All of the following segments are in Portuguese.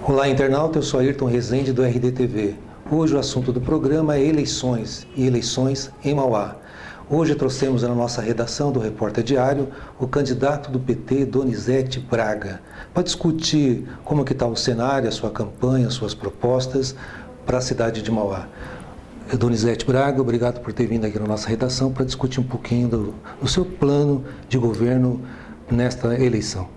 Olá, internauta, eu sou Ayrton Rezende do RDTV. Hoje o assunto do programa é eleições e eleições em Mauá. Hoje trouxemos na nossa redação do Repórter Diário o candidato do PT, Donizete Braga, para discutir como que está o cenário, a sua campanha, as suas propostas para a cidade de Mauá. Donizete Braga, obrigado por ter vindo aqui na nossa redação para discutir um pouquinho do seu plano de governo nesta eleição.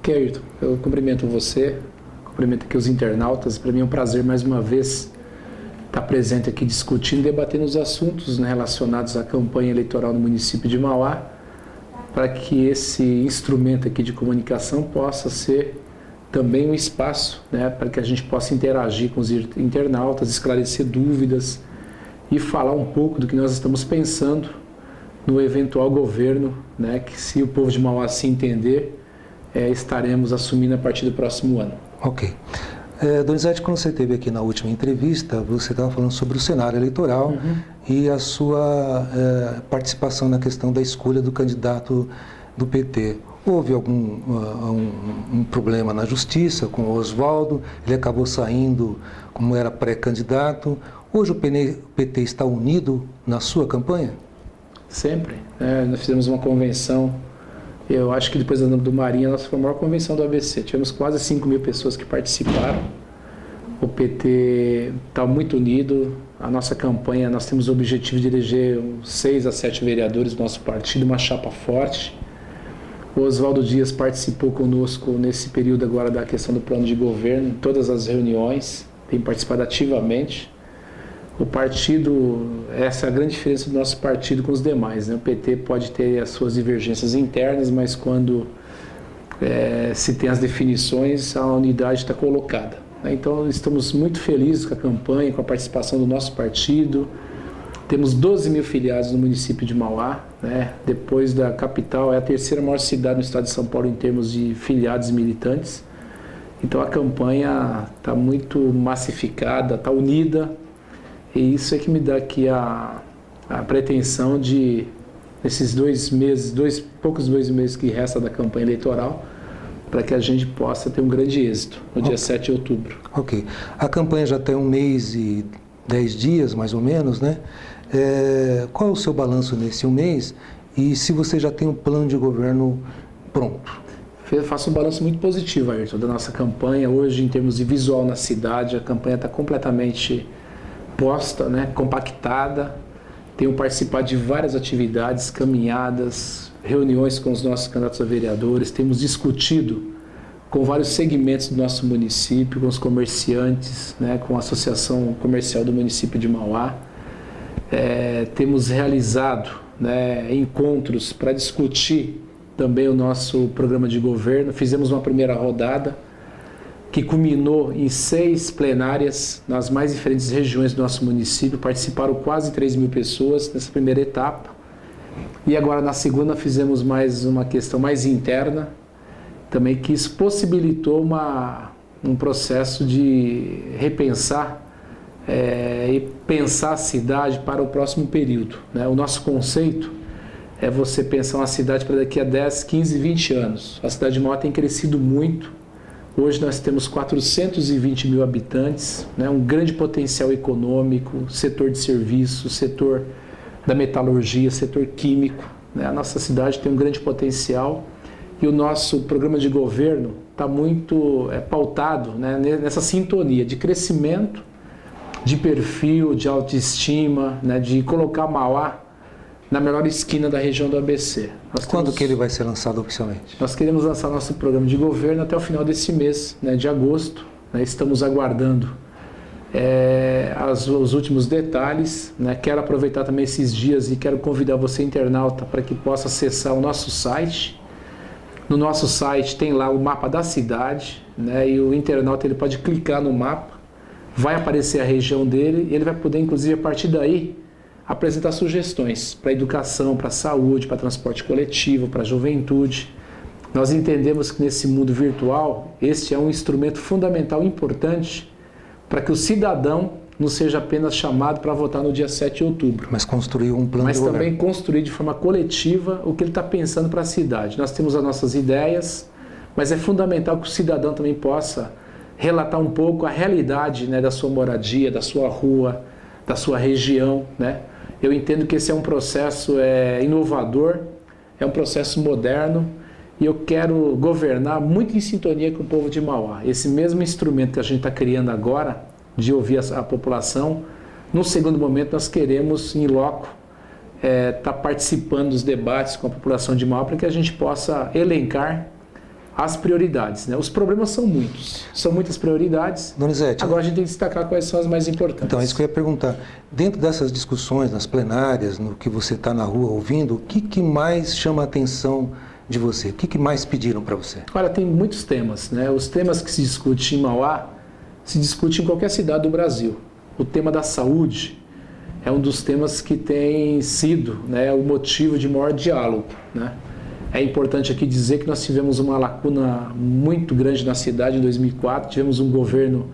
Ayrton, eu cumprimento você, cumprimento aqui os internautas. Para mim é um prazer mais uma vez estar presente aqui discutindo e debatendo os assuntos, né, relacionados à campanha eleitoral no município de Mauá, para que esse instrumento aqui de comunicação possa ser também um espaço, né, para que a gente possa interagir com os internautas, esclarecer dúvidas e falar um pouco do que nós estamos pensando no eventual governo, né, que, se o povo de Mauá se entender, estaremos assumindo a partir do próximo ano. Ok. Donizete, quando você esteve aqui na última entrevista, você estava falando sobre o cenário eleitoral e a sua participação na questão da escolha do candidato do PT. Houve algum um problema na justiça com o Oswaldo, ele acabou saindo como era pré-candidato. Hoje o PT está unido na sua campanha? Sempre. Nós fizemos uma convenção. Eu acho que depois do Marinha, nós foi a maior convenção do ABC. Tivemos quase 5.000 pessoas que participaram. O PT está muito unido. A nossa campanha, nós temos o objetivo de eleger 6 a 7 vereadores do nosso partido, uma chapa forte. O Oswaldo Dias participou conosco nesse período agora da questão do plano de governo, em todas as reuniões, tem participado ativamente. O partido, essa é a grande diferença do nosso partido com os demais, né? O PT pode ter as suas divergências internas, mas quando se tem as definições, a unidade está colocada, né? Então, estamos muito felizes com a campanha, com a participação do nosso partido. Temos 12.000 filiados no município de Mauá, né? Depois da capital, é a terceira maior cidade no estado de São Paulo em termos de filiados e militantes. Então, a campanha está muito massificada, está unida. E isso é que me dá aqui a pretensão de, nesses 2 meses, poucos meses que resta da campanha eleitoral, para que a gente possa ter um grande êxito no dia 7 de outubro. Ok. A campanha já tem 1 mês e 10 dias, mais ou menos, né? Qual é o seu balanço nesse 1 mês? E se você já tem um plano de governo pronto? Eu faço um balanço muito positivo, Ayrton, da nossa campanha. Hoje, em termos de visual na cidade, a campanha está completamente posta, né, compactada. Tenho participado de várias atividades, caminhadas, reuniões com os nossos candidatos a vereadores. Temos discutido com vários segmentos do nosso município, com os comerciantes, né, com a Associação Comercial do município de Mauá. Temos realizado, né, encontros para discutir também o nosso programa de governo. Fizemos uma primeira rodada que culminou em 6 plenárias nas mais diferentes regiões do nosso município. Participaram quase 3.000 pessoas nessa primeira etapa. E agora, na segunda, fizemos mais uma questão mais interna, também, que isso possibilitou um processo de repensar e pensar a cidade para o próximo período, né? O nosso conceito é você pensar uma cidade para daqui a 10, 15, 20 anos. A cidade de Mauá tem crescido muito. Hoje nós temos 420.000 habitantes, né? Um grande potencial econômico, setor de serviços, setor da metalurgia, setor químico, né? A nossa cidade tem um grande potencial e o nosso programa de governo está muito pautado, né, nessa sintonia de crescimento, de perfil, de autoestima, né, de colocar Mauá na melhor esquina da região do ABC. Quando que ele vai ser lançado oficialmente? Nós queremos lançar nosso programa de governo até o final desse mês, né, de agosto. Né? Estamos aguardando os últimos detalhes. Né? Quero aproveitar também esses dias e quero convidar você, internauta, para que possa acessar o nosso site. No nosso site tem lá o mapa da cidade, né? E o internauta ele pode clicar no mapa, vai aparecer a região dele e ele vai poder, inclusive, a partir daí, apresentar sugestões para educação, para saúde, para transporte coletivo, para juventude. Nós entendemos que nesse mundo virtual, este é um instrumento fundamental, importante, para que o cidadão não seja apenas chamado para votar no dia 7 de outubro. Mas construir um plano de governo. Mas também construir de forma coletiva o que ele está pensando para a cidade. Nós temos as nossas ideias, mas é fundamental que o cidadão também possa relatar um pouco a realidade, né, da sua moradia, da sua rua, da sua região, né? Eu entendo que esse é um processo inovador, é um processo moderno e eu quero governar muito em sintonia com o povo de Mauá. Esse mesmo instrumento que a gente está criando agora, de ouvir a população, no segundo momento nós queremos, em loco, estar participando dos debates com a população de Mauá para que a gente possa elencar as prioridades, né? Os problemas são muitos, são muitas prioridades. Donizete, agora a gente tem que destacar quais são as mais importantes. Então, é isso que eu ia perguntar. Dentro dessas discussões, nas plenárias, no que você está na rua ouvindo, o que mais chama a atenção de você? O que mais pediram para você? Olha, tem muitos temas, né? Os temas que se discutem em Mauá se discutem em qualquer cidade do Brasil. O tema da saúde é um dos temas que tem sido, né, o motivo de maior diálogo, né? É importante aqui dizer que nós tivemos uma lacuna muito grande na cidade em 2004, tivemos um governo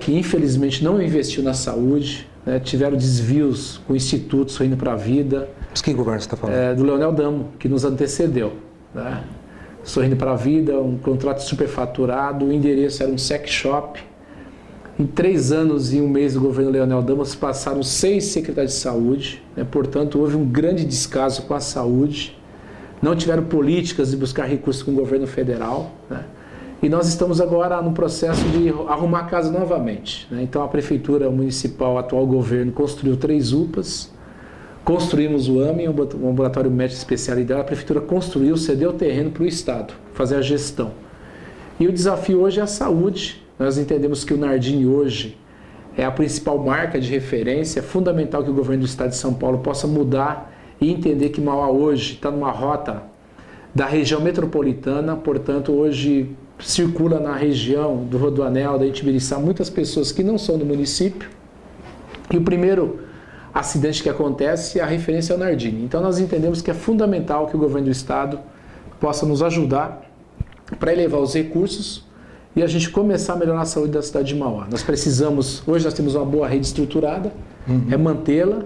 que infelizmente não investiu na saúde, né? Tiveram desvios com institutos Sorrindo para a Vida. Mas que governo você está falando? Do Leonel Damo, que nos antecedeu, né? Sorrindo para a Vida, um contrato superfaturado, o endereço era um sex shop. Em 3 anos e 1 mês do governo Leonel Damo, se passaram 6 secretários de saúde, né? Portanto, houve um grande descaso com a saúde. Não tiveram políticas de buscar recursos com o governo federal, né? E nós estamos agora no processo de arrumar a casa novamente, né? Então a prefeitura municipal, o atual governo, construiu 3 UPAs, construímos o AME, um ambulatório médico de especialidade, a prefeitura construiu, cedeu o terreno para o Estado fazer a gestão. E o desafio hoje é a saúde. Nós entendemos que o Nardim hoje é a principal marca de referência, é fundamental que o governo do Estado de São Paulo possa mudar e entender que Mauá hoje está numa rota da região metropolitana, portanto hoje circula na região do Rodoanel, da Itibiriçá, muitas pessoas que não são do município, e o primeiro acidente que acontece, a referência é o Nardim. Então nós entendemos que é fundamental que o governo do Estado possa nos ajudar para elevar os recursos e a gente começar a melhorar a saúde da cidade de Mauá. Nós precisamos, hoje nós temos uma boa rede estruturada, é mantê-la,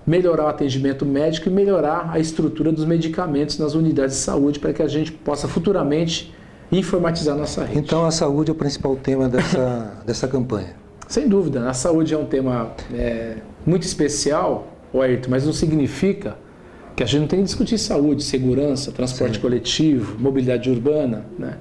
melhorar o atendimento médico e melhorar a estrutura dos medicamentos nas unidades de saúde para que a gente possa futuramente informatizar a nossa rede. Então a saúde é o principal tema dessa campanha? Sem dúvida, a saúde é um tema muito especial, Ayrton, mas não significa que a gente não tem que discutir saúde, segurança, transporte coletivo, mobilidade urbana, né?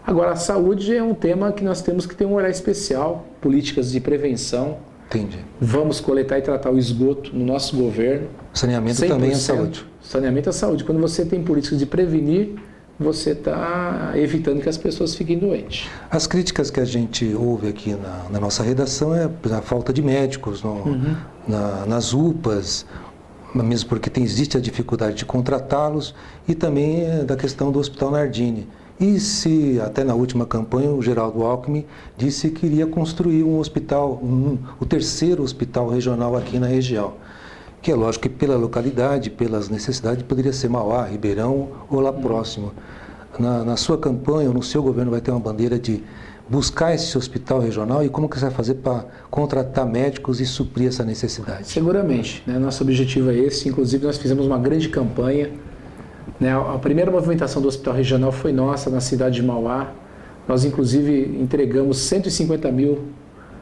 Agora, a saúde é um tema que nós temos que ter um olhar especial, políticas de prevenção. Entendi. Vamos coletar e tratar o esgoto no nosso governo. Saneamento também é saúde. Saneamento é saúde. Quando você tem políticas de prevenir, você está evitando que as pessoas fiquem doentes. As críticas que a gente ouve aqui na nossa redação é a falta de médicos nas UPAs, mesmo porque existe a dificuldade de contratá-los, e também da questão do Hospital Nardini. E se, até na última campanha, o Geraldo Alckmin disse que iria construir um hospital, o 3º hospital regional aqui na região. Que é lógico que pela localidade, pelas necessidades, poderia ser Mauá, Ribeirão ou lá próximo. Na sua campanha, ou no seu governo, vai ter uma bandeira de buscar esse hospital regional, e como que você vai fazer para contratar médicos e suprir essa necessidade? Seguramente, né? Nosso objetivo é esse. Inclusive, nós fizemos uma grande campanha, né? A primeira movimentação do hospital regional foi nossa, na cidade de Mauá. Nós, inclusive, entregamos 150 mil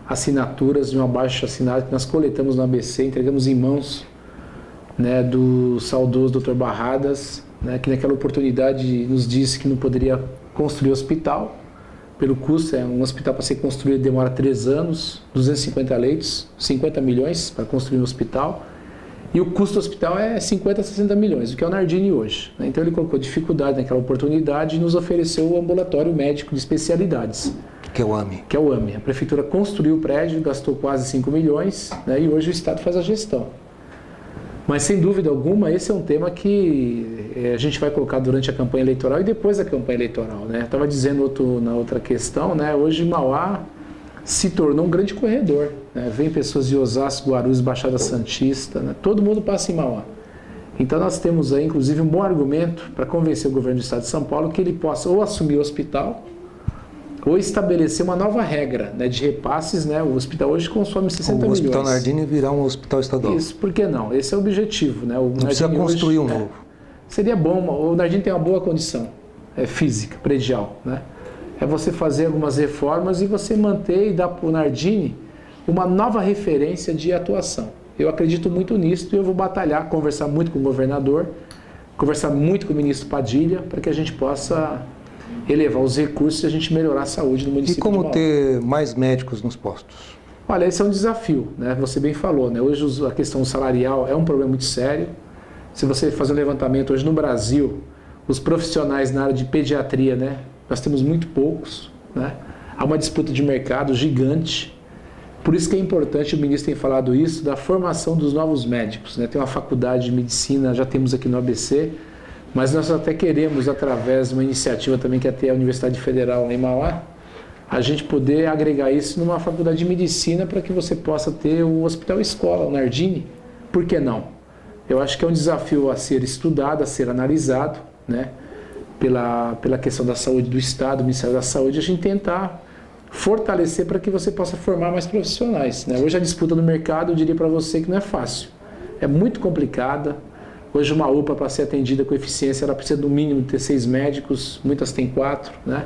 assinaturas de uma baixa assinada que nós coletamos no ABC, entregamos em mãos, né, do saudoso Dr. Barradas, né, que naquela oportunidade nos disse que não poderia construir hospital, pelo custo, um hospital para ser construído demora 3 anos, 250 leitos, 50 milhões para construir um hospital, e o custo do hospital é 50 a 60 milhões, o que é o Nardini hoje, né? Então ele colocou dificuldade naquela oportunidade e nos ofereceu o ambulatório médico de especialidades. Que é o AME. Que é o AME. A prefeitura construiu o prédio, gastou quase 5 milhões, né, e hoje o Estado faz a gestão. Mas, sem dúvida alguma, esse é um tema que a gente vai colocar durante a campanha eleitoral e depois da campanha eleitoral, né? Estava dizendo na outra questão, né? Hoje Mauá se tornou um grande corredor, né? Vem pessoas de Osasco, Guarulhos, Baixada Santista, né? Todo mundo passa em Mauá. Então nós temos aí, inclusive, um bom argumento para convencer o governo do Estado de São Paulo que ele possa ou assumir o hospital ou estabelecer uma nova regra, né, de repasses, né? O hospital hoje consome 60 milhões. O Hospital Nardini virá um hospital estadual. Isso, por que não? Esse é o objetivo, né? Não precisa construir um novo. Seria bom, o Nardini tem uma boa condição física, predial, né? é você fazer algumas reformas e você manter e dar para o Nardini uma nova referência de atuação. Eu acredito muito nisso e eu vou batalhar, conversar muito com o governador, conversar muito com o ministro Padilha, para que a gente possa elevar os recursos e a gente melhorar a saúde no município. E como ter mais médicos nos postos? Olha, esse é um desafio, né? Você bem falou, né? Hoje a questão salarial é um problema muito sério. Se você fazer um levantamento hoje no Brasil, os profissionais na área de pediatria, né? Nós temos muito poucos, né? Há uma disputa de mercado gigante. Por isso que é importante, o ministro tem falado isso, da formação dos novos médicos, né? Tem uma faculdade de medicina, já temos aqui no ABC, mas nós até queremos, através de uma iniciativa também que é ter a Universidade Federal em Mauá, a gente poder agregar isso numa faculdade de medicina para que você possa ter o Hospital Escola, o Nardini. Por que não? Eu acho que é um desafio a ser estudado, a ser analisado, né? Pela questão da saúde do Estado, do Ministério da Saúde, a gente tentar fortalecer para que você possa formar mais profissionais, né? Hoje a disputa no mercado, eu diria para você que não é fácil. É muito complicada. Hoje uma UPA, para ser atendida com eficiência, ela precisa no mínimo ter 6 médicos, muitas têm 4, né?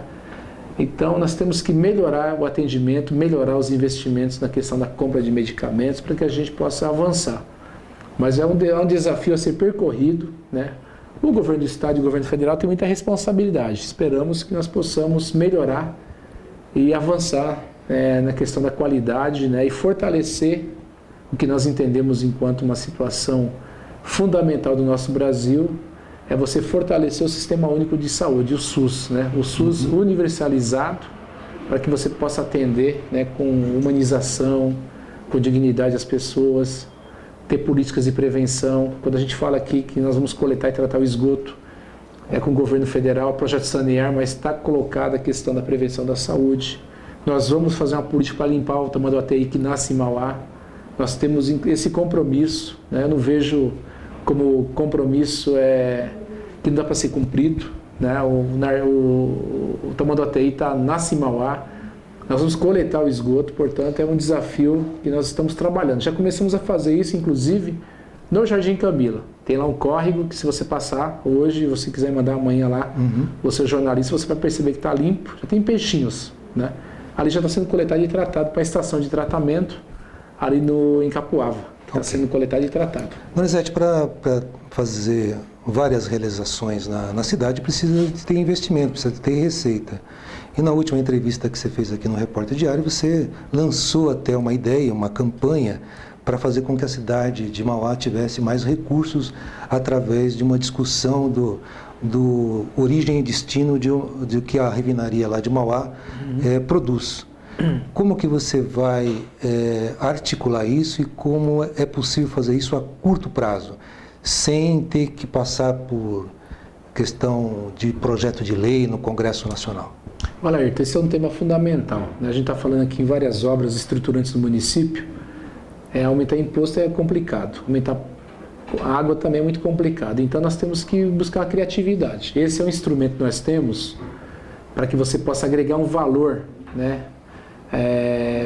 Então nós temos que melhorar o atendimento, melhorar os investimentos na questão da compra de medicamentos para que a gente possa avançar. Mas é um desafio a ser percorrido, né? O governo do Estado e o governo federal têm muita responsabilidade. Esperamos que nós possamos melhorar e avançar na questão da qualidade, né? E fortalecer o que nós entendemos enquanto uma situação fundamental do nosso Brasil, é você fortalecer o Sistema Único de Saúde, o SUS, né? O SUS universalizado, para que você possa atender, né, com humanização, com dignidade as pessoas, ter políticas de prevenção. Quando a gente fala aqui que nós vamos coletar e tratar o esgoto, com o governo federal, o projeto Sanear, mas está colocada a questão da prevenção da saúde. Nós vamos fazer uma política para limpar o Tamanduateí que nasce em Mauá. Nós temos esse compromisso, né? Eu não vejo como compromisso que não dá para ser cumprido, né? O Tamanduateí nasce em Mauá. Nós vamos coletar o esgoto, portanto é um desafio que nós estamos trabalhando. Já começamos a fazer isso, inclusive, no Jardim Camila. Tem lá um córrego que, se você passar hoje, você quiser mandar amanhã lá, você é jornalista, você vai perceber que está limpo, já tem peixinhos, né? Ali já está sendo coletado e tratado para a estação de tratamento ali em Capuava. Está sendo coletado e tratado. Donizete, para fazer várias realizações na cidade, precisa ter investimento, precisa ter receita. E na última entrevista que você fez aqui no Repórter Diário, você lançou até uma ideia, uma campanha, para fazer com que a cidade de Mauá tivesse mais recursos através de uma discussão do origem e destino de que a refinaria lá de Mauá produz. Como que você vai articular isso e como é possível fazer isso a curto prazo, sem ter que passar por questão de projeto de lei no Congresso Nacional? Olha, Ayrton, esse é um tema fundamental, né? A gente está falando aqui em várias obras estruturantes do município. Aumentar imposto é complicado, aumentar a água também é muito complicado. Então nós temos que buscar a criatividade. Esse é um instrumento que nós temos para que você possa agregar um valor, né,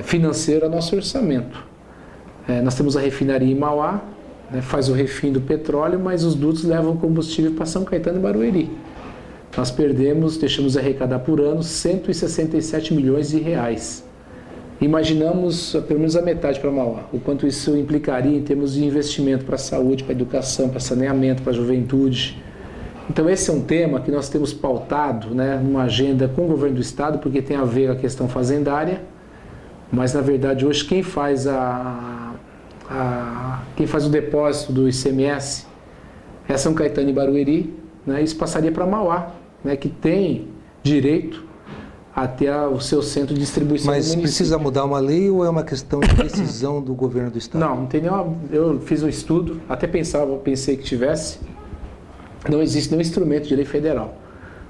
financeiro ao nosso orçamento. Nós temos a refinaria em Mauá, né, faz o refino do petróleo, mas os dutos levam combustível para São Caetano e Barueri. Nós deixamos de arrecadar por ano 167 milhões de reais. Imaginamos pelo menos a metade para Mauá, o quanto isso implicaria em termos de investimento para a saúde, para a educação, para saneamento, para a juventude. Então esse é um tema que nós temos pautado, né, numa agenda com o governo do Estado, porque tem a ver com a questão fazendária, mas na verdade hoje quem faz o depósito do ICMS é São Caetano e Barueri, né? Isso passaria para Mauá, né, que tem direito até o seu centro de distribuição. Mas precisa mudar uma lei ou é uma questão de decisão do governo do Estado? Não tem nenhuma. Eu fiz um estudo, até pensei que tivesse. Não existe nenhum instrumento de lei federal.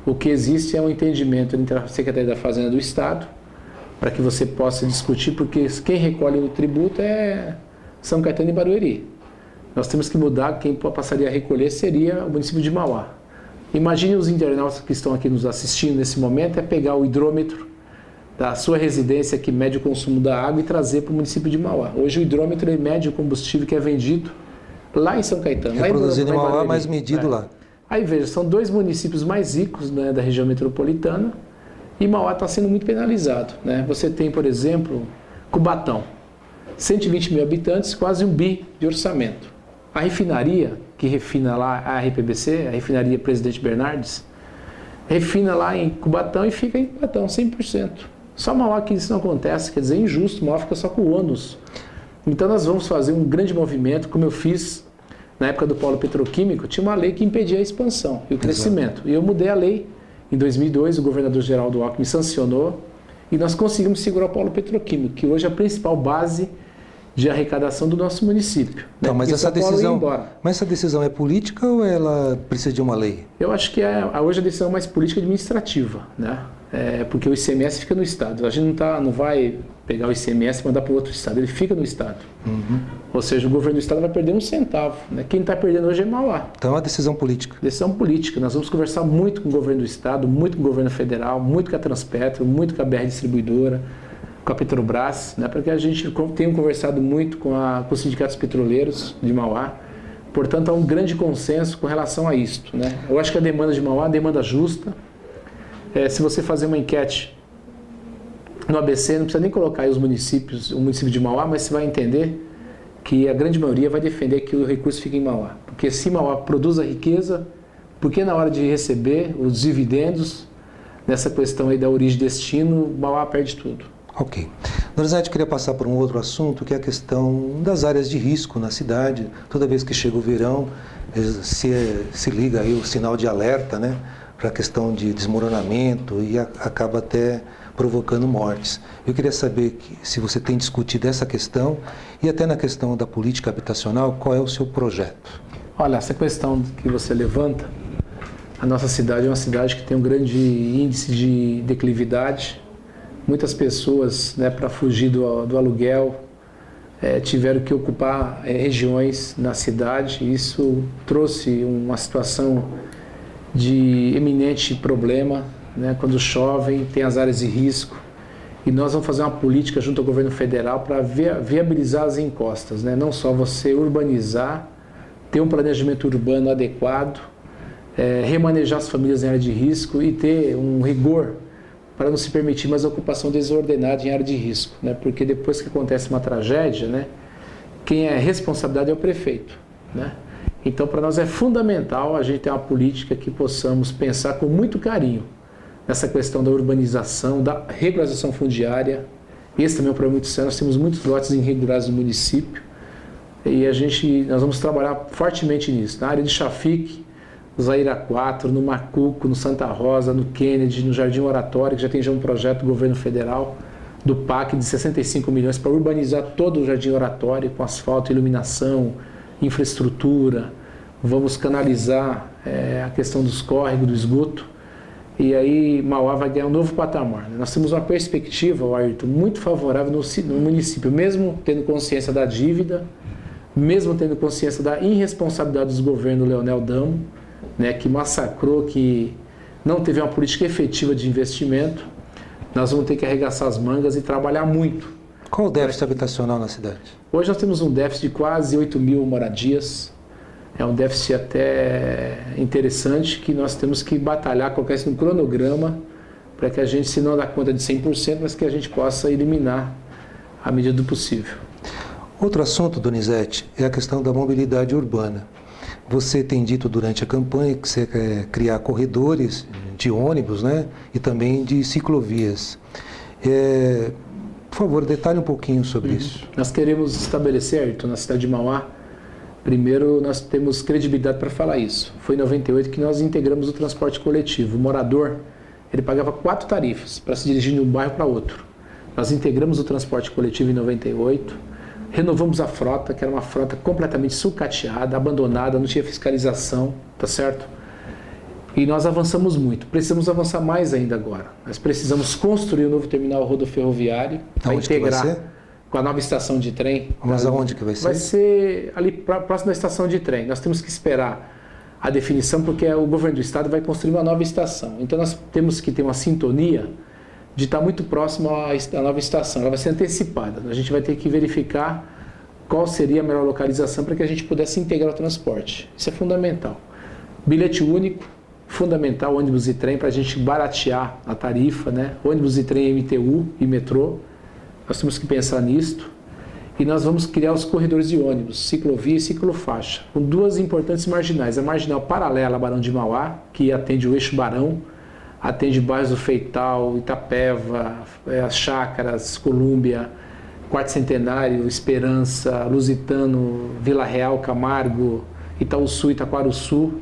O que existe é um entendimento entre a Secretaria da Fazenda do Estado, para que você possa discutir, porque quem recolhe o tributo é São Caetano e Barueri. Nós temos que mudar, quem passaria a recolher seria o município de Mauá. Imagine os internautas que estão aqui nos assistindo nesse momento, pegar o hidrômetro da sua residência que mede o consumo da água e trazer para o município de Mauá. Hoje o hidrômetro mede o combustível que é vendido lá em São Caetano. É produzido em Mauá, mas medido lá. Aí veja, são 2 municípios mais ricos, né, da região metropolitana E Mauá está sendo muito penalizado, né? Você tem, por exemplo, Cubatão, 120 mil habitantes, quase 1 bi de orçamento. A refinaria, que refina lá a RPBC, a refinaria Presidente Bernardes, refina lá em Cubatão e fica em Cubatão, 100%. Só Mauá que isso não acontece, quer dizer, é injusto, Mauá fica só com o ônus. Então nós vamos fazer um grande movimento, como eu fiz na época do polo petroquímico, tinha uma lei que impedia a expansão e o crescimento. E eu mudei a lei em 2002, o governador Geraldo Alckmin sancionou e nós conseguimos segurar o polo petroquímico, que hoje é a principal base de arrecadação do nosso município. Então, né? mas essa decisão é política ou ela precisa de uma lei? Eu acho que hoje a decisão é mais política administrativa, né? Porque o ICMS fica no Estado. A gente não vai pegar o ICMS e mandar para outro Estado, ele fica no Estado. Uhum. Ou seja, o governo do Estado vai perder um centavo. Né? Quem está perdendo hoje é Mauá. Então é uma decisão política. Decisão política. Nós vamos conversar muito com o governo do Estado, muito com o governo federal, muito com a Transpetro, muito com a BR Distribuidora, com a Petrobras, né? Porque a gente tem conversado muito com os sindicatos petroleiros de Mauá. Portanto, há um grande consenso com relação a isto. Né? Eu acho que a demanda de Mauá é uma demanda justa. Se você fazer uma enquete no ABC, não precisa nem colocar aí o município de Mauá, mas você vai entender que a grande maioria vai defender que o recurso fique em Mauá. Porque se Mauá produz a riqueza, porque na hora de receber os dividendos, nessa questão aí da origem e destino, Mauá perde tudo. Ok. Donizete, queria passar por um outro assunto, que é a questão das áreas de risco na cidade. Toda vez que chega o verão, se liga aí o sinal de alerta, né, para a questão de desmoronamento e acaba até provocando mortes. Eu queria saber se você tem discutido essa questão e até na questão da política habitacional, qual é o seu projeto? Olha, essa questão que você levanta, a nossa cidade é uma cidade que tem um grande índice de declividade. Muitas pessoas, né, para fugir do aluguel, tiveram que ocupar regiões na cidade. Isso trouxe uma situação de eminente problema, né? Quando chovem, tem as áreas de risco. E nós vamos fazer uma política junto ao governo federal para viabilizar as encostas, né? Não só você urbanizar, ter um planejamento urbano adequado, remanejar as famílias em área de risco e ter um rigor para não se permitir mais a ocupação desordenada em área de risco, né? Porque depois que acontece uma tragédia, né, quem é responsabilidade é o prefeito, né? Então, para nós é fundamental a gente ter uma política que possamos pensar com muito carinho nessa questão da urbanização, da regularização fundiária. Esse também é um problema muito sério. Nós temos muitos lotes irregulares no município e nós vamos trabalhar fortemente nisso. Na área de Chafique, no Zaira 4, no Macuco, no Santa Rosa, no Kennedy, no Jardim Oratório, que já tem um projeto do governo federal, do PAC, de 65 milhões para urbanizar todo o Jardim Oratório com asfalto, iluminação, infraestrutura. Vamos canalizar a questão dos córregos, do esgoto. E aí Mauá vai ganhar um novo patamar. Né? Nós temos uma perspectiva, Ayrton, muito favorável no município, mesmo tendo consciência da dívida, mesmo tendo consciência da irresponsabilidade dos governos Leonel Damo, né, que massacrou, que não teve uma política efetiva de investimento. Nós vamos ter que arregaçar as mangas e trabalhar muito. Qual o déficit habitacional na cidade? Hoje nós temos um déficit de quase 8 mil moradias. É um déficit até interessante que nós temos que batalhar, colocar isso no cronograma para que a gente, se não dá conta de 100%, mas que a gente possa eliminar à medida do possível. Outro assunto, Donizete, é a questão da mobilidade urbana. Você tem dito durante a campanha que você quer criar corredores de ônibus, né, e também de ciclovias. Por favor, detalhe um pouquinho sobre isso. Nós queremos estabelecer, Ayrton, na cidade de Mauá, primeiro nós temos credibilidade para falar isso. Foi em 98 que nós integramos o transporte coletivo. O morador, ele pagava 4 tarifas para se dirigir de um bairro para outro. Nós integramos o transporte coletivo em 98, renovamos a frota, que era uma frota completamente sucateada, abandonada, não tinha fiscalização, tá certo? E nós avançamos muito. Precisamos avançar mais ainda agora. Nós precisamos construir um novo terminal rodoferroviário para integrar com a nova estação de trem. Mas aonde que vai ser? Vai ser ali próximo da estação de trem. Nós temos que esperar a definição, porque o governo do estado vai construir uma nova estação. Então nós temos que ter uma sintonia de estar muito próximo à nova estação. Ela vai ser antecipada. A gente vai ter que verificar qual seria a melhor localização para que a gente pudesse integrar o transporte. Isso é fundamental. Bilhete único, fundamental, ônibus e trem, para a gente baratear a tarifa, né? Ônibus e trem MTU e metrô, nós temos que pensar nisto. E nós vamos criar os corredores de ônibus, ciclovia e ciclofaixa, com duas importantes marginais. A marginal paralela a Barão de Mauá, que atende o eixo Barão, atende bairros do Feital, Itapeva, as Chácaras, Colúmbia, Quarto Centenário, Esperança, Lusitano, Vila Real, Camargo, Itaúsu, Itaquaruçu,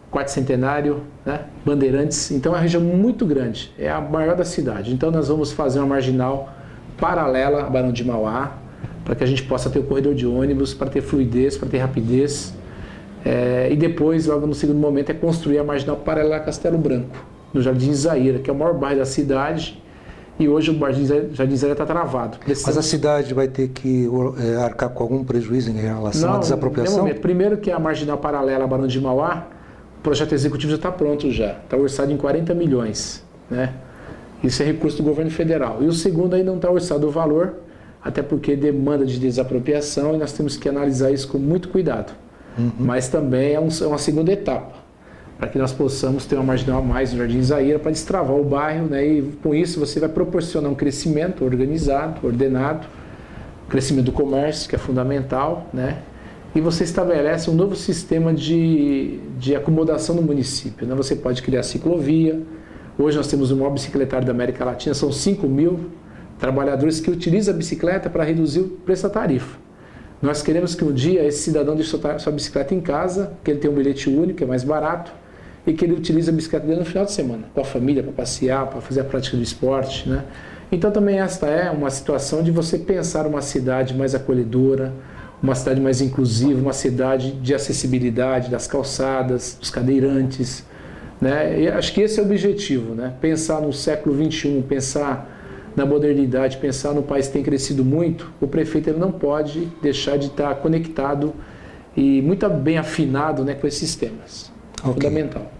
Quarto Centenário, né? Bandeirantes. Então é uma região muito grande, é a maior da cidade. Então nós vamos fazer uma marginal paralela a Barão de Mauá, para que a gente possa ter o corredor de ônibus, para ter fluidez, para ter rapidez. E depois, logo no segundo momento, é construir a marginal paralela a Castelo Branco, no Jardim Zaira, que é o maior bairro da cidade, e hoje o Jardim Zaira está travado. Mas a cidade vai ter que arcar com algum prejuízo em relação à desapropriação? Primeiro que a marginal paralela a Barão de Mauá, o projeto executivo já está pronto está orçado em 40 milhões, né? Isso é recurso do governo federal. E o segundo ainda não está orçado o valor, até porque demanda de desapropriação e nós temos que analisar isso com muito cuidado. Mas também é uma segunda etapa, para que nós possamos ter uma marginal a mais no Jardim Zaira para destravar o bairro, né? E com isso você vai proporcionar um crescimento organizado, ordenado, crescimento do comércio, que é fundamental, né? E você estabelece um novo sistema de acomodação no município, né? Você pode criar ciclovia. Hoje nós temos o maior bicicletário da América Latina, são 5.000 trabalhadores que utilizam a bicicleta para reduzir o preço da tarifa. Nós queremos que um dia esse cidadão deixe sua bicicleta em casa, que ele tenha um bilhete único, que é mais barato, e que ele utilize a bicicleta dele no final de semana, com a família, para passear, para fazer a prática do esporte, né? Então também esta é uma situação de você pensar uma cidade mais acolhedora, uma cidade mais inclusiva, uma cidade de acessibilidade das calçadas, dos cadeirantes, né? E acho que esse é o objetivo, né? Pensar no século XXI, pensar na modernidade, pensar no país que tem crescido muito. O prefeito ele não pode deixar de estar conectado e muito bem afinado, né, com esses temas. Fundamental.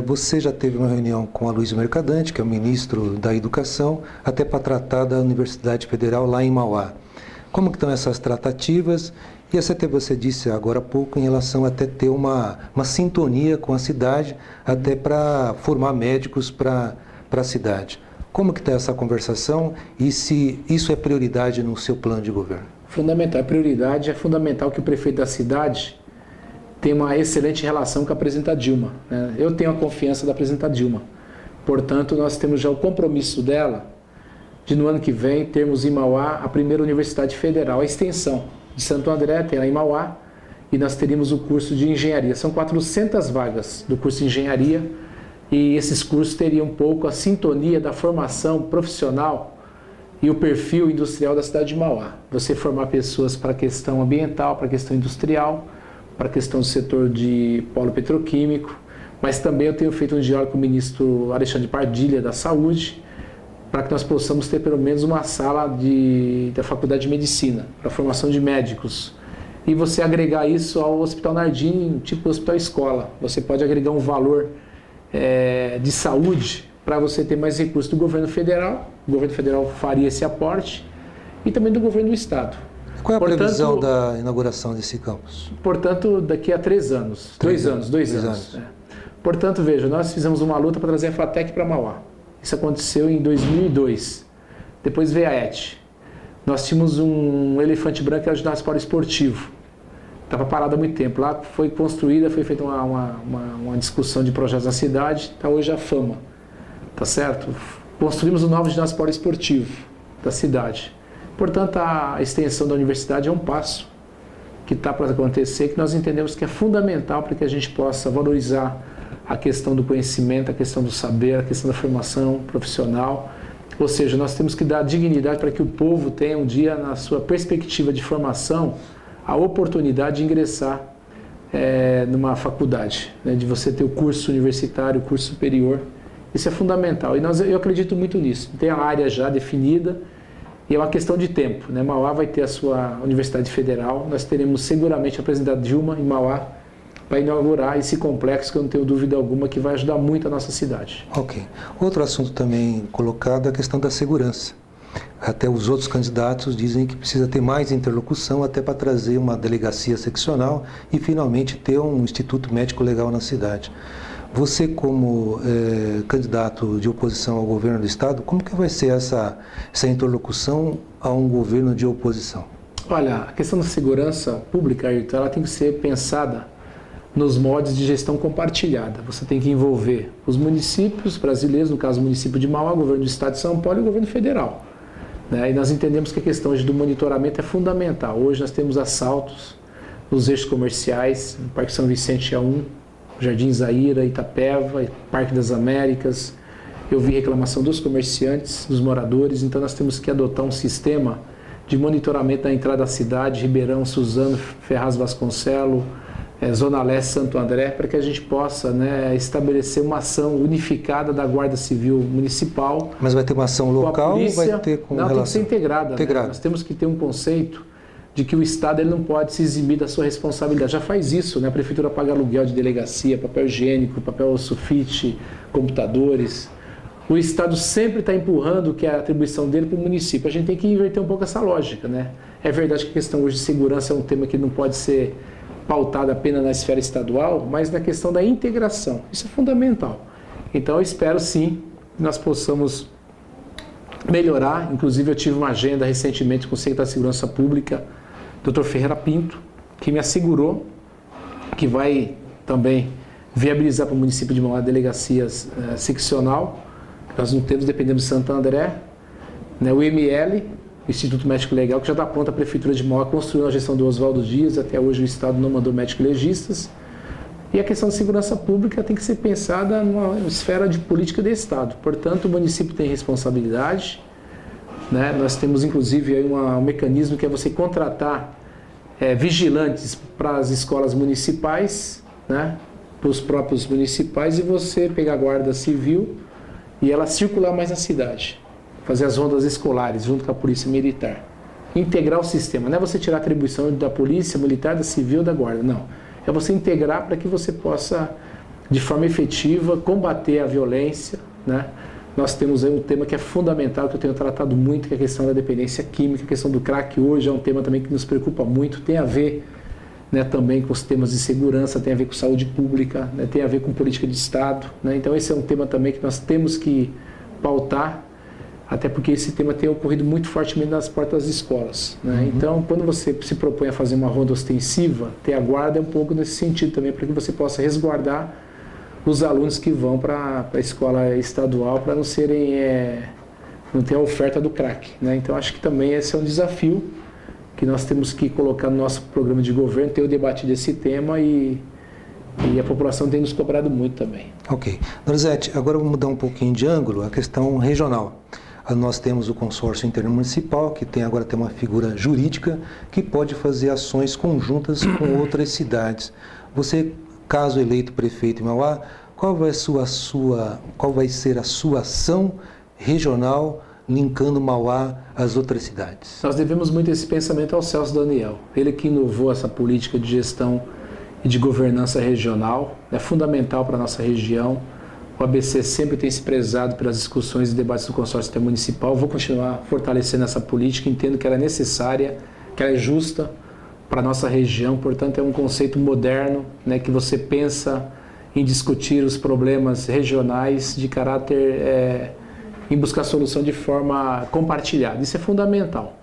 Você já teve uma reunião com a Aloysio Mercadante, que é o ministro da Educação, até para tratar da Universidade Federal lá em Mauá. Como que estão essas tratativas? E até você disse agora há pouco em relação a até ter uma sintonia com a cidade, até para formar médicos para a cidade. Como que está essa conversação e se isso é prioridade no seu plano de governo? Fundamental. A prioridade é fundamental que o prefeito da cidade tenha uma excelente relação com a presidenta Dilma, né? Eu tenho a confiança da presidenta Dilma. Portanto, nós temos já o compromisso dela de no ano que vem termos em Mauá a primeira universidade federal, a extensão de Santo André, tem lá em Mauá, e nós teríamos o curso de engenharia. São 400 vagas do curso de engenharia, e esses cursos teriam um pouco a sintonia da formação profissional e o perfil industrial da cidade de Mauá. Você formar pessoas para a questão ambiental, para a questão industrial, para a questão do setor de polo petroquímico, mas também eu tenho feito um diálogo com o ministro Alexandre Pardilha da Saúde, para que nós possamos ter pelo menos uma sala da Faculdade de Medicina, para a formação de médicos. E você agregar isso ao Hospital Nardini, tipo Hospital Escola. Você pode agregar um valor de saúde para você ter mais recursos do governo federal. O governo federal faria esse aporte e também do governo do estado. Qual é a previsão da inauguração desse campus? Portanto, daqui a 3 anos. 2 anos. Portanto, veja, nós fizemos uma luta para trazer a FATEC para Mauá. Isso aconteceu em 2002. Depois veio a ET. Nós tínhamos um elefante branco que era o ginásio poliesportivo. Estava parado há muito tempo. Lá foi construída, foi feita uma discussão de projetos na cidade, está hoje a Fama. Tá certo? Construímos um novo ginásio poliesportivo da cidade. Portanto, a extensão da universidade é um passo que está para acontecer, que nós entendemos que é fundamental para que a gente possa valorizar a questão do conhecimento, a questão do saber, a questão da formação profissional. Ou seja, nós temos que dar dignidade para que o povo tenha um dia, na sua perspectiva de formação, a oportunidade de ingressar numa faculdade, né, de você ter o curso universitário, o curso superior. Isso é fundamental e eu acredito muito nisso. Tem a área já definida e é uma questão de tempo, né? Mauá vai ter a sua Universidade Federal, nós teremos seguramente a presidenta Dilma em Mauá para inaugurar esse complexo que eu não tenho dúvida alguma que vai ajudar muito a nossa cidade. Ok. Outro assunto também colocado é a questão da segurança. Até os outros candidatos dizem que precisa ter mais interlocução até para trazer uma delegacia seccional e finalmente ter um instituto médico legal na cidade. Você como candidato de oposição ao governo do Estado, como que vai ser essa interlocução a um governo de oposição? Olha, a questão da segurança pública, Ayrton, ela tem que ser pensada nos modos de gestão compartilhada. Você tem que envolver os municípios brasileiros, no caso o município de Mauá, o governo do Estado de São Paulo e o governo federal. E nós entendemos que a questão do monitoramento é fundamental. Hoje nós temos assaltos nos eixos comerciais, no Parque São Vicente A1, Jardim Zaira, Itapeva, Parque das Américas. Eu vi reclamação dos comerciantes, dos moradores, então nós temos que adotar um sistema de monitoramento da entrada da cidade, Ribeirão, Suzano, Ferraz Vasconcelos, Zona Leste, Santo André, para que a gente possa estabelecer uma ação unificada da Guarda Civil Municipal. Mas vai ter uma ação local ou vai ter com relação? Não, tem que ser integrada. Integrado. Nós temos que ter um conceito de que o Estado ele não pode se eximir da sua responsabilidade. Já faz isso, a Prefeitura paga aluguel de delegacia, papel higiênico, papel sulfite, computadores. O Estado sempre está empurrando que é a atribuição dele para o município. A gente tem que inverter um pouco essa lógica, É verdade que a questão hoje de segurança é um tema que não pode ser pautado apenas na esfera estadual, mas na questão da integração. Isso é fundamental. Então eu espero sim que nós possamos melhorar. Inclusive eu tive uma agenda recentemente com o secretário de Segurança Pública, Dr. Ferreira Pinto, que me assegurou que vai também viabilizar para o município de Mauá a delegacias seccional. Nós não temos, dependemos de Santo André, o IML, Instituto Médico Legal, que já está pronto a Prefeitura de Mauá, construiu a gestão do Oswaldo Dias, até hoje o Estado não mandou médico legistas. E a questão de segurança pública tem que ser pensada numa esfera de política de Estado. Portanto, o município tem responsabilidade, Nós temos inclusive aí um mecanismo que é você contratar vigilantes para as escolas municipais, para os próprios municipais, e você pegar a guarda civil e ela circular mais na cidade. Fazer as rondas escolares junto com a polícia militar. Integrar o sistema. Não é você tirar a atribuição da polícia militar, da civil, da guarda. Não. É você integrar para que você possa, de forma efetiva, combater a violência. Nós temos aí um tema que é fundamental, que eu tenho tratado muito, que é a questão da dependência química. A questão do crack hoje é um tema também que nos preocupa muito. Tem a ver também com os temas de segurança, tem a ver com saúde pública, tem a ver com política de Estado. Então esse é um tema também que nós temos que pautar, até porque esse tema tem ocorrido muito fortemente nas portas das escolas. Então, quando você se propõe a fazer uma ronda ostensiva, ter a guarda é um pouco nesse sentido também, para que você possa resguardar os alunos que vão para a escola estadual, para não ter a oferta do crack. Então, acho que também esse é um desafio que nós temos que colocar no nosso programa de governo, ter o debate desse tema e a população tem nos cobrado muito também. Ok. Donizete, agora vamos mudar um pouquinho de ângulo, a questão regional. Nós temos o consórcio intermunicipal, que agora tem uma figura jurídica que pode fazer ações conjuntas com outras cidades. Você, caso eleito prefeito em Mauá, qual vai ser a sua ação regional linkando Mauá às outras cidades? Nós devemos muito esse pensamento ao Celso Daniel. Ele que inovou essa política de gestão e de governança regional, é fundamental para a nossa região. O ABC sempre tem se prezado pelas discussões e debates do consórcio intermunicipal. Vou continuar fortalecendo essa política, entendo que ela é necessária, que ela é justa para a nossa região. Portanto, é um conceito moderno, que você pensa em discutir os problemas regionais de caráter, em buscar solução de forma compartilhada. Isso é fundamental.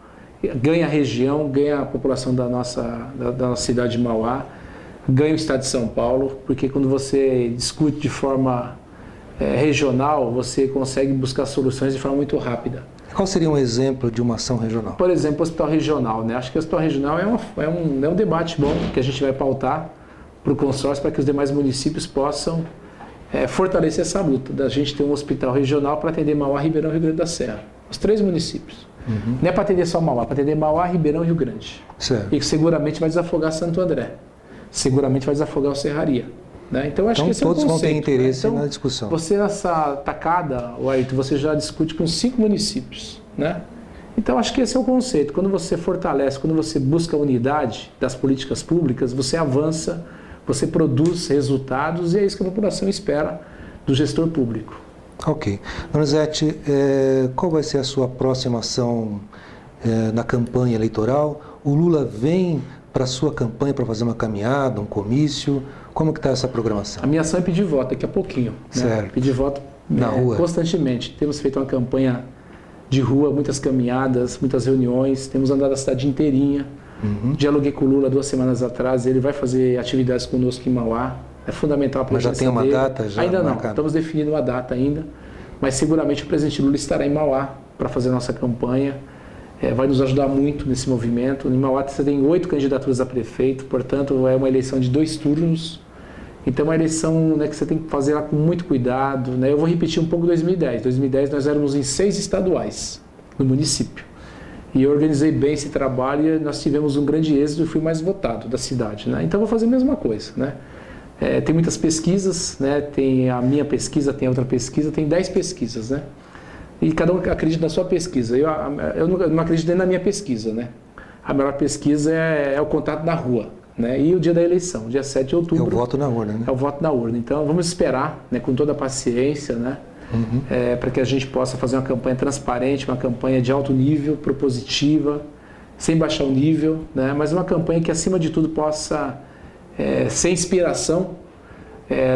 Ganha a região, ganha a população da nossa cidade de Mauá, ganha o Estado de São Paulo, porque quando você discute de forma regional, você consegue buscar soluções de forma muito rápida. Qual seria um exemplo de uma ação regional? Por exemplo, o hospital regional. Acho que o hospital regional é um debate bom que a gente vai pautar para o consórcio, para que os demais municípios possam fortalecer essa luta, da gente ter um hospital regional para atender Mauá, Ribeirão e Rio Grande da Serra. Os 3 municípios. Não é para atender só Mauá, para atender Mauá, Ribeirão e Rio Grande. Certo. E que seguramente vai desafogar Santo André. Seguramente vai desafogar o Serraria. Então, acho que esse todos é o vão ter conceito, interesse na discussão. Você, nessa tacada, Ayrton, você já discute com 5 municípios. Então, acho que esse é o conceito. Quando você fortalece, quando você busca a unidade das políticas públicas, você avança, você produz resultados e é isso que a população espera do gestor público. Ok. Donizete, qual vai ser a sua próxima ação na campanha eleitoral? O Lula vem para a sua campanha para fazer uma caminhada, um comício? Como que está essa programação? A minha ação é pedir voto daqui a pouquinho. Certo. Né? Pedir voto Na rua? Constantemente. Temos feito uma campanha de rua, muitas caminhadas, muitas reuniões. Temos andado a cidade inteirinha. Dialoguei com o Lula 2 semanas atrás. Ele vai fazer atividades conosco em Mauá. É fundamental a presença Mas já tem uma dele. data? Já ainda marcada? não. Estamos definindo uma data ainda. Mas seguramente o presidente Lula estará em Mauá para fazer a nossa campanha. Vai nos ajudar muito nesse movimento. Em Mauá você tem 8 candidaturas a prefeito. Portanto, é uma eleição de 2 turnos. Então é uma eleição, né, que você tem que fazer ela com muito cuidado. Né? Eu vou repetir um pouco 2010. Em 2010 nós éramos em 6 estaduais no município. E eu organizei bem esse trabalho e nós tivemos um grande êxito e fui mais votado da cidade. Né? Então eu vou fazer a mesma coisa. Né? Tem muitas pesquisas, né? Tem a minha pesquisa, tem a outra pesquisa, tem 10 pesquisas. Né? E cada um acredita na sua pesquisa. Eu não acredito nem na minha pesquisa. Né? A melhor pesquisa é o contato na rua. Né? E o dia da eleição, dia 7 de outubro. É o voto na urna, né? É o voto na urna. Então vamos esperar, né, com toda a paciência, né, para que a gente possa fazer uma campanha transparente, uma campanha de alto nível, propositiva, sem baixar o nível, né, mas uma campanha que acima de tudo possa ser inspiração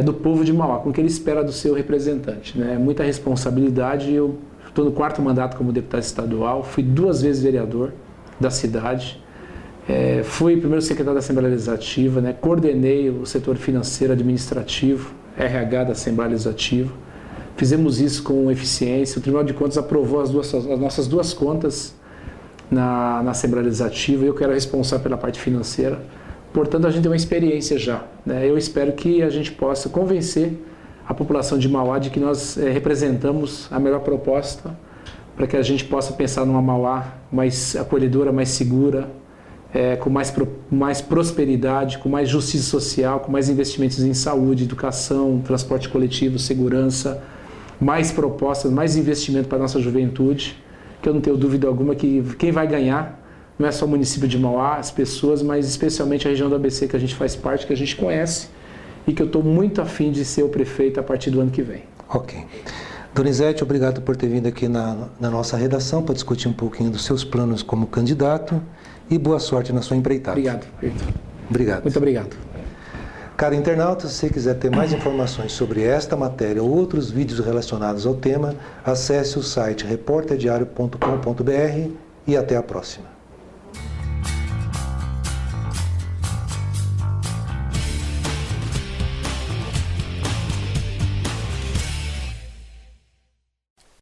do povo de Mauá, com o que ele espera do seu representante. Né? Muita responsabilidade. Eu estou no 4º mandato como deputado estadual, fui 2 vezes vereador da cidade. Fui primeiro secretário da Assembleia Legislativa, né? Coordenei o setor financeiro, administrativo, RH da Assembleia Legislativa. Fizemos isso com eficiência. O Tribunal de Contas aprovou as nossas 2 contas na Assembleia Legislativa e eu que era responsável pela parte financeira. Portanto, a gente tem uma experiência já. Né? Eu espero que a gente possa convencer a população de Mauá de que nós representamos a melhor proposta para que a gente possa pensar numa Mauá mais acolhedora, mais segura, com mais prosperidade, com mais justiça social, com mais investimentos em saúde, educação, transporte coletivo, segurança, mais propostas, mais investimento para a nossa juventude, que eu não tenho dúvida alguma que quem vai ganhar não é só o município de Mauá, as pessoas, mas especialmente a região do ABC que a gente faz parte, que a gente conhece e que eu estou muito afim de ser o prefeito a partir do ano que vem. Ok. Donizete, obrigado por ter vindo aqui na nossa redação para discutir um pouquinho dos seus planos como candidato e boa sorte na sua empreitada. Obrigado, Ayrton. Obrigado. Muito obrigado. Cara internauta, se você quiser ter mais informações sobre esta matéria ou outros vídeos relacionados ao tema, acesse o site reporterdiario.com.br e até a próxima.